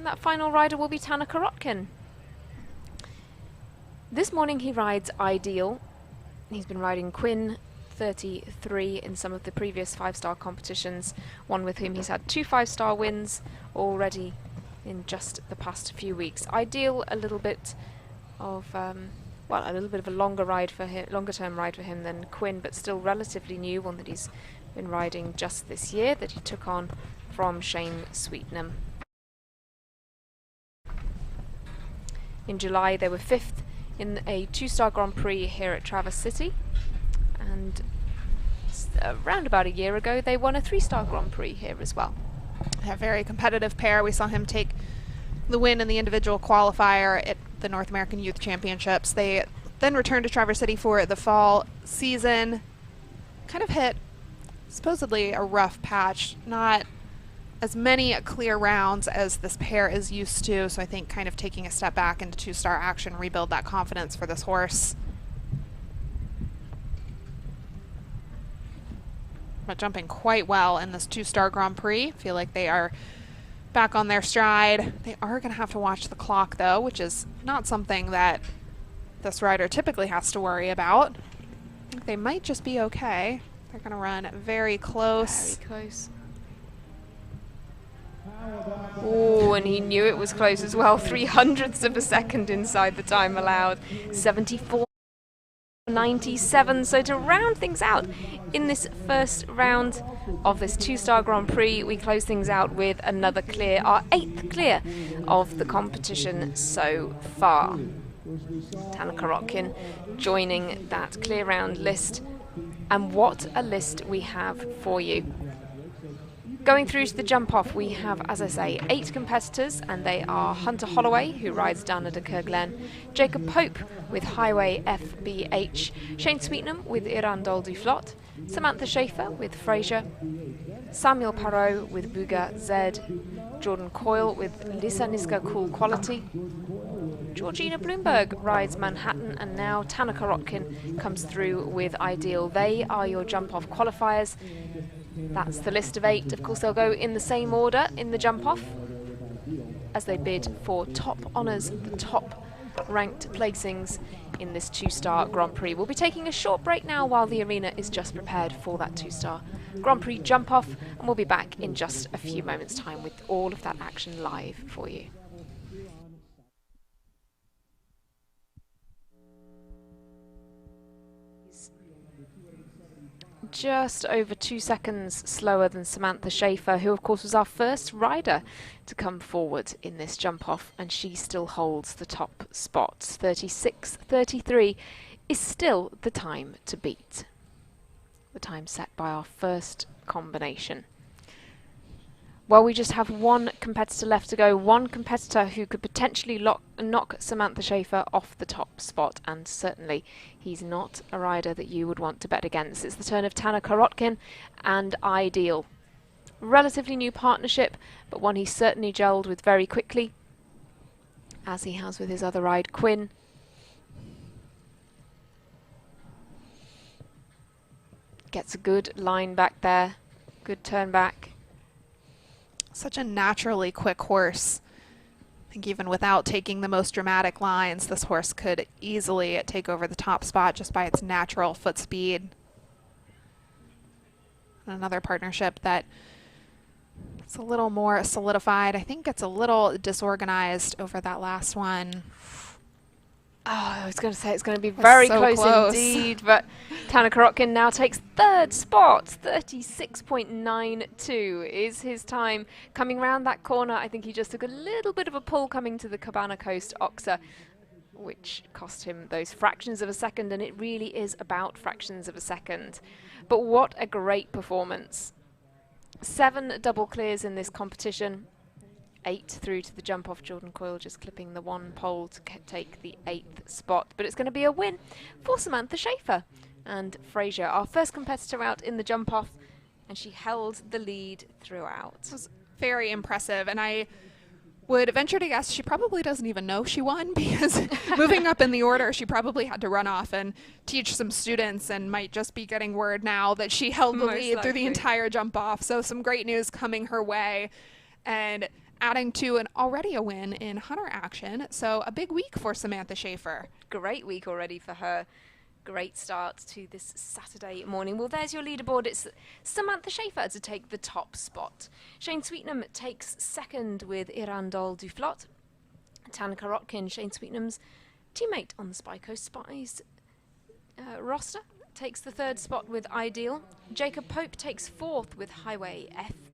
And that final rider will be Korotkin. This morning he rides Ideal. He's been riding Quinn 33 in some of the previous 5-star competitions, one with whom he's had 2 5-star wins already in just the past few weeks. Ideal, a little bit of a longer ride for him, longer term ride for him than Quinn, but still relatively new, one that he's been riding just this year, that he took on from Shane Sweetnam. In July they were 5th in a 2-star Grand Prix here at Traverse City, and around about a year ago they won a 3-star Grand Prix here as well. A very competitive pair. We saw him take the win in the individual qualifier at the North American Youth Championships. They then returned to Traverse City for the fall season. Kind of hit supposedly a rough patch, not as many clear rounds as this pair is used to, so I think kind of taking a step back into 2-star action, rebuild that confidence for this horse. But jumping quite well in this 2-star Grand Prix. Feel like they are back on their stride. They are going to have to watch the clock though, which is not something that this rider typically has to worry about. I think they might just be okay. They're going to run very close. Very close. Oh, and he knew it was close as well. 300ths of a second inside the time allowed. 74.97. So to round things out in this first round of this 2-star Grand Prix, we close things out with another clear, our 8th clear of the competition so far. Korotkin joining that clear round list. And what a list we have for you. Going through to the jump off, we have, as I say, 8 competitors, and they are Hunter Holloway, who rides down at Kerglen, Jacob Pope with Highway FBH, Shane Sweetnam with Irandol du Flot, Samantha Schaefer with Fraser, Samuel Parot with Buga Z, Jordan Coyle with Lisa Niska Cool Quality, Georgina Bloomberg rides Manhattan, and now Korotkin comes through with Ideal. They are your jump-off qualifiers. That's the list of 8. Of course, they'll go in the same order in the jump-off as they bid for top honours, the top-ranked placings in this 2-star Grand Prix. We'll be taking a short break now while the arena is just prepared for that 2-star Grand Prix jump-off, and we'll be back in just a few moments' time with all of that action live for you. Just over 2 seconds slower than Samantha Schaefer, who of course was our first rider to come forward in this jump off, and she still holds the top spots. 36.33 is still the time to beat. The time set by our first combination. Well, we just have one competitor left to go, one competitor who could potentially knock Samantha Schaefer off the top spot, and certainly he's not a rider that you would want to bet against. It's the turn of Korotkin and Ideal. Relatively new partnership, but one he certainly gelled with very quickly, as he has with his other ride, Quinn. Gets a good line back there, good turn back. Such a naturally quick horse. I think even without taking the most dramatic lines, this horse could easily take over the top spot just by its natural foot speed. Another partnership that is a little more solidified. I think it's a little disorganized over that last one. Oh, I was going to say it's going to be very close indeed, but Korotkin now takes 3rd spot. 36.92 is his time. Coming round that corner, I think he just took a little bit of a pull coming to the Cabana Coast Oxa, which cost him those fractions of a second, and it really is about fractions of a second. But what a great performance. 7 double clears in this competition. 8 through to the jump off. Jordan Coyle just clipping the 1 pole to take the 8th spot. But it's going to be a win for Samantha Schaefer and Fraser, our first competitor out in the jump off, and she held the lead throughout. It was very impressive, and I would venture to guess she probably doesn't even know she won, because moving up in the order, she probably had to run off and teach some students and might just be getting word now that she held the lead through the entire jump off. So some great news coming her way. And adding to an already a win in hunter action. So a big week for Samantha Schaefer. Great week already for her. Great start to this Saturday morning. Well, there's your leaderboard. It's Samantha Schaefer to take the top spot. Shane Sweetnam takes second with Irandol Duflot. Tan Korotkin, Shane Sweetnam's teammate on the Spy Coast Spies roster, takes the third spot with Ideal. Jacob Pope takes fourth with Highway F.